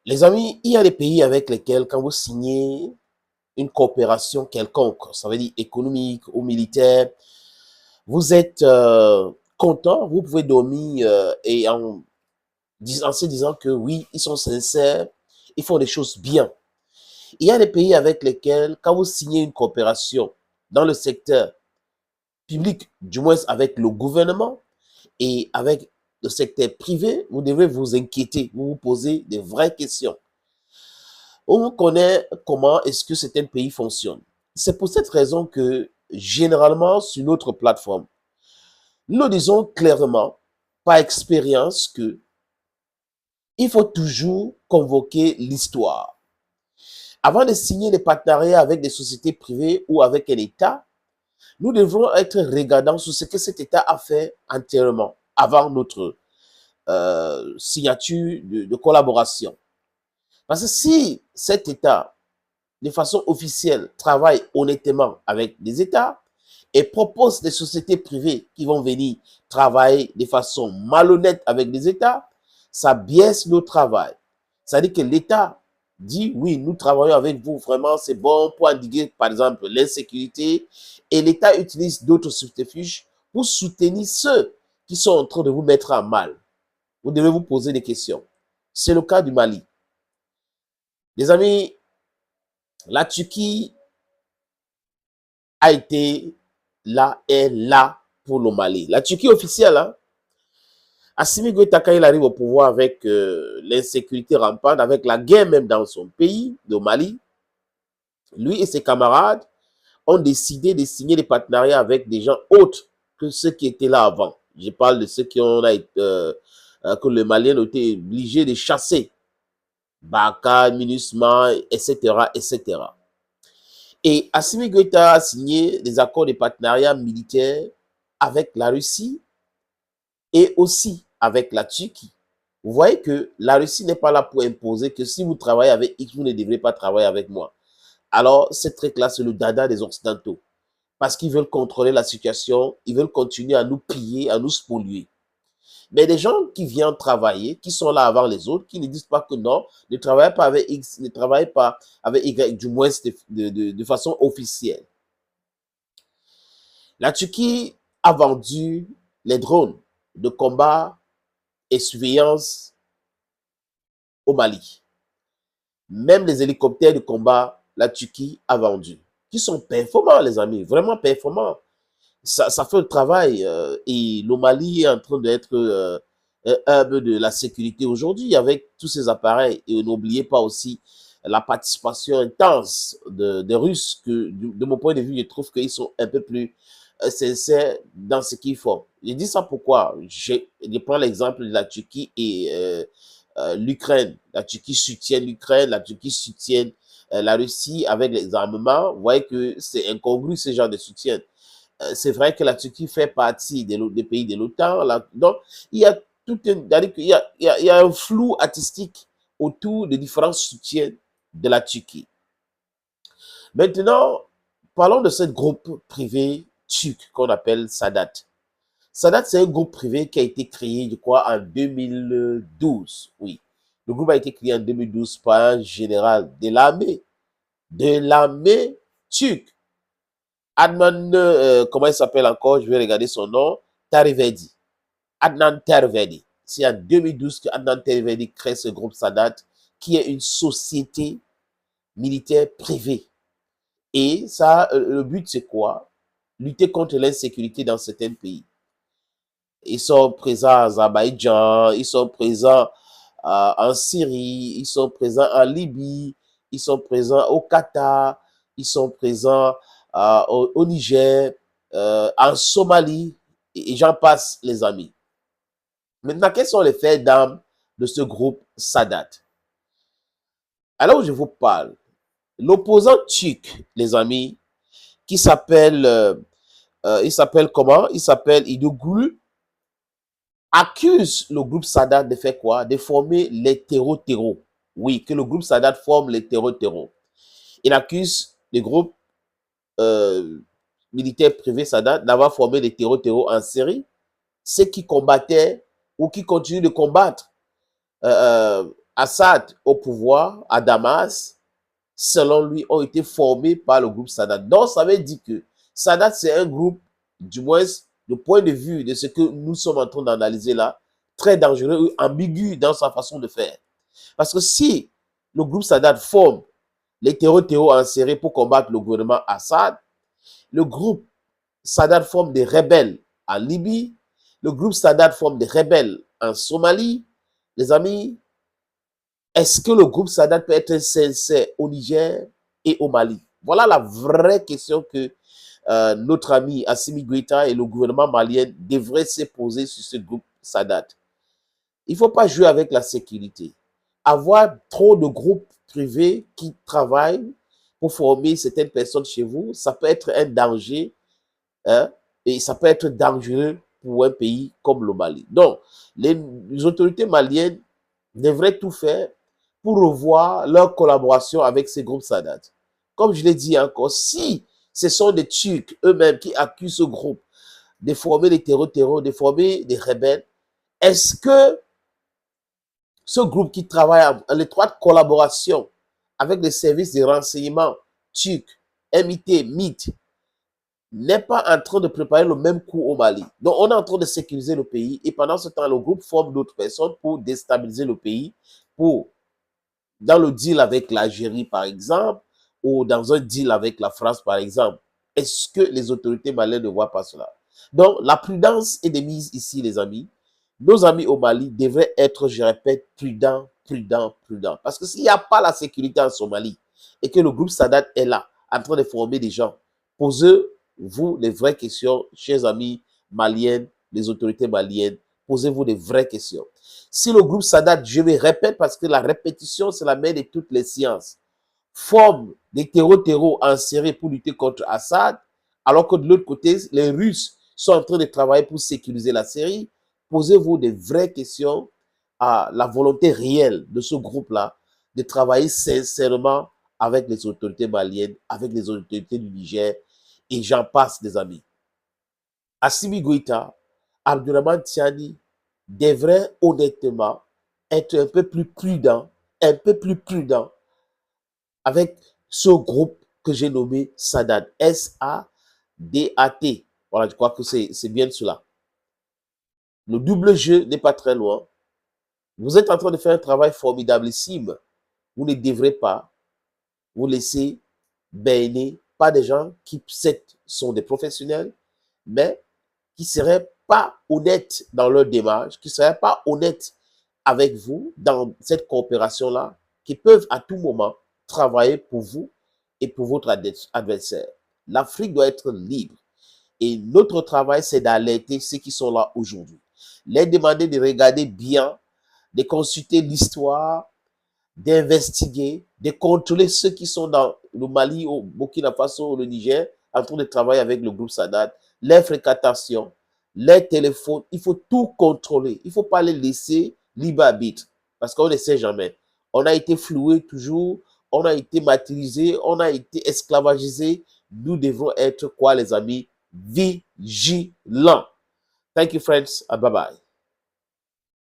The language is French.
Les amis, il y a des pays avec lesquels, quand vous signez une coopération quelconque, ça veut dire économique ou militaire, vous êtes content, vous pouvez dormir en se disant que oui, ils sont sincères, ils font des choses bien. Il y a des pays avec lesquels, quand vous signez une coopération dans le secteur public, du moins avec le gouvernement et avec le secteur privé, vous devez vous inquiéter, vous vous posez des vraies questions. On connaît comment est-ce que certains pays fonctionnent. C'est pour cette raison que, généralement, sur notre plateforme, nous disons clairement, par expérience, que il faut toujours convoquer l'histoire. Avant de signer des partenariats avec des sociétés privées ou avec un État, nous devons être regardants sur ce que cet État a fait entièrement avant notre signature de collaboration. Parce que si cet État, de façon officielle, travaille honnêtement avec des États et propose des sociétés privées qui vont venir travailler de façon malhonnête avec des États, ça biaise le travail. C'est-à-dire que l'État dit, oui, nous travaillons avec vous, vraiment, c'est bon pour endiguer, par exemple, l'insécurité, et l'État utilise d'autres subterfuges pour soutenir ceux qui sont en train de vous mettre à mal. Vous devez vous poser des questions. C'est le cas du Mali. Les amis, la Turquie a été là, est là pour le Mali. La Turquie officielle, hein? Assimi Goïta, quand il arrive au pouvoir avec l'insécurité rampante, avec la guerre même dans son pays, le Mali, lui et ses camarades ont décidé de signer des partenariats avec des gens autres que ceux qui étaient là avant. Je parle de ceux qui ont que le Malien a été obligé de chasser. Baka, MINUSMA, etc., etc. Et Assimi Goïta a signé des accords de partenariat militaire avec la Russie et aussi avec la Turquie. Vous voyez que la Russie n'est pas là pour imposer que si vous travaillez avec X, vous ne devrez pas travailler avec moi. Alors, cette truc-là, c'est le dada des Occidentaux. Parce qu'ils veulent contrôler la situation, ils veulent continuer à nous piller, à nous spolier. Mais des gens qui viennent travailler, qui sont là avant les autres, qui ne disent pas que non, ne travaillez pas avec X, ne travaillez pas avec Y, du moins de façon officielle. La Turquie a vendu les drones de combat et surveillance au Mali. Même les hélicoptères de combat, la Turquie a vendu. Qui sont performants, les amis, vraiment performants. Ça fait le travail. Et le Mali est en train d'être un hub de la sécurité aujourd'hui avec tous ces appareils. Et n'oubliez pas aussi la participation intense des Russes, que de mon point de vue, je trouve qu'ils sont un peu plus sincères dans ce qu'ils font. Je dis ça pourquoi je prends l'exemple de la Turquie et l'Ukraine. La Turquie soutient l'Ukraine, la Turquie soutient la Russie avec les armements. Vous voyez que c'est incongru ce genre de soutien. C'est vrai que la Turquie fait partie des pays de l'OTAN. Donc, il y a tout il y a un flou artistique autour des différents soutiens de la Turquie. Maintenant, parlons de ce groupe privé turc qu'on appelle Sadat. Sadat, c'est un groupe privé qui a été créé, je crois, en 2012. Oui. Le groupe a été créé en 2012 par un général de l'armée turque. Adnan, comment il s'appelle encore? Je vais regarder son nom. Tarivedi. Adnan Tarivedi. C'est en 2012 que Adnan Tarivedi crée ce groupe Sadat, qui est une société militaire privée. Et ça, le but, c'est quoi? Lutter contre l'insécurité dans certains pays. Ils sont présents à Azerbaïdjan, ils sont présents en Syrie, ils sont présents en Libye, ils sont présents au Qatar, ils sont présents au Niger, en Somalie, et j'en passe, les amis. Maintenant, quels sont les faits d'armes de ce groupe Sadat? Alors où je vous parle, l'opposant turc, les amis, qui s'appelle, il s'appelle comment? Il s'appelle Idoglu, accuse le groupe Sadat de faire quoi? De former les terreaux-terreaux. Oui, que le groupe Sadat forme les terreaux-terreaux. Il accuse le groupe militaire privé Sadat d'avoir formé les terreaux-terreaux en série, ceux qui combattaient ou qui continuent de combattre Assad au pouvoir à Damas, selon lui, ont été formés par le groupe Sadat. Donc, ça veut dire que Sadat, c'est un groupe, du moins, du point de vue de ce que nous sommes en train d'analyser là, très dangereux, ambigu dans sa façon de faire. Parce que si le groupe Sadat forme les terreaux insérés pour combattre le gouvernement Assad, le groupe Sadat forme des rebelles en Libye, le groupe Sadat forme des rebelles en Somalie, les amis, est-ce que le groupe Sadat peut être sincère au Niger et au Mali? Voilà la vraie question que notre ami Assimi Goïta et le gouvernement malien devraient se poser sur ce groupe Sadat. Il ne faut pas jouer avec la sécurité. Avoir trop de groupes privés qui travaillent pour former certaines personnes chez vous, ça peut être un danger, hein, et ça peut être dangereux pour un pays comme le Mali. Donc, les autorités maliennes devraient tout faire pour revoir leur collaboration avec ces groupes Sadat. Comme je l'ai dit encore, si ce sont des Turcs eux-mêmes qui accusent ce groupe de former des terreurs, de former des rebelles, est-ce que ce groupe qui travaille en étroite collaboration avec les services de renseignement turcs, MIT, MIT, n'est pas en train de préparer le même coup au Mali? Donc, on est en train de sécuriser le pays et pendant ce temps, le groupe forme d'autres personnes pour déstabiliser le pays, pour, dans le deal avec l'Algérie, par exemple, ou dans un deal avec la France, par exemple. Est-ce que les autorités maliennes ne voient pas cela? Donc, la prudence est de mise ici, les amis. Nos amis au Mali devraient être, je répète, prudents, prudents, prudents. Parce que s'il n'y a pas la sécurité en Somalie et que le groupe Sadat est là, en train de former des gens, posez-vous les vraies questions, chers amis maliennes, les autorités maliennes, posez-vous des vraies questions. Si le groupe Sadat, je me répète parce que la répétition, c'est la mère de toutes les sciences, forme des terreaux insérés pour lutter contre Assad, alors que de l'autre côté, les Russes sont en train de travailler pour sécuriser la Syrie, posez-vous des vraies questions à la volonté réelle de ce groupe-là de travailler sincèrement avec les autorités maliennes, avec les autorités du Niger, et j'en passe, des amis. Assimi Goïta, Abdourahmane Tiani devrait honnêtement être un peu plus prudent avec ce groupe que j'ai nommé Sadat, S-A-D-A-T. Voilà, je crois que c'est bien cela. Le double jeu n'est pas très loin. Vous êtes en train de faire un travail formidable-issime. Vous ne devrez pas vous laisser baigner par des gens qui sont des professionnels, mais qui ne seraient pas honnêtes dans leur démarche, qui ne seraient pas honnêtes avec vous dans cette coopération-là, qui peuvent à tout moment travailler pour vous et pour votre adversaire. L'Afrique doit être libre. Et notre travail, c'est d'alerter ceux qui sont là aujourd'hui. Les demander de regarder bien, de consulter l'histoire, d'investiguer, de contrôler ceux qui sont dans le Mali, au Burkina Faso, le Niger, en train de travailler avec le groupe Sadat, les fréquentations, les téléphones, il faut tout contrôler. Il ne faut pas les laisser libre arbitre, parce qu'on ne sait jamais. On a été floué toujours, on a été martyrisé, on a été esclavagisé. Nous devons être quoi, les amis? Vigilants. Thank you, friends, and bye-bye.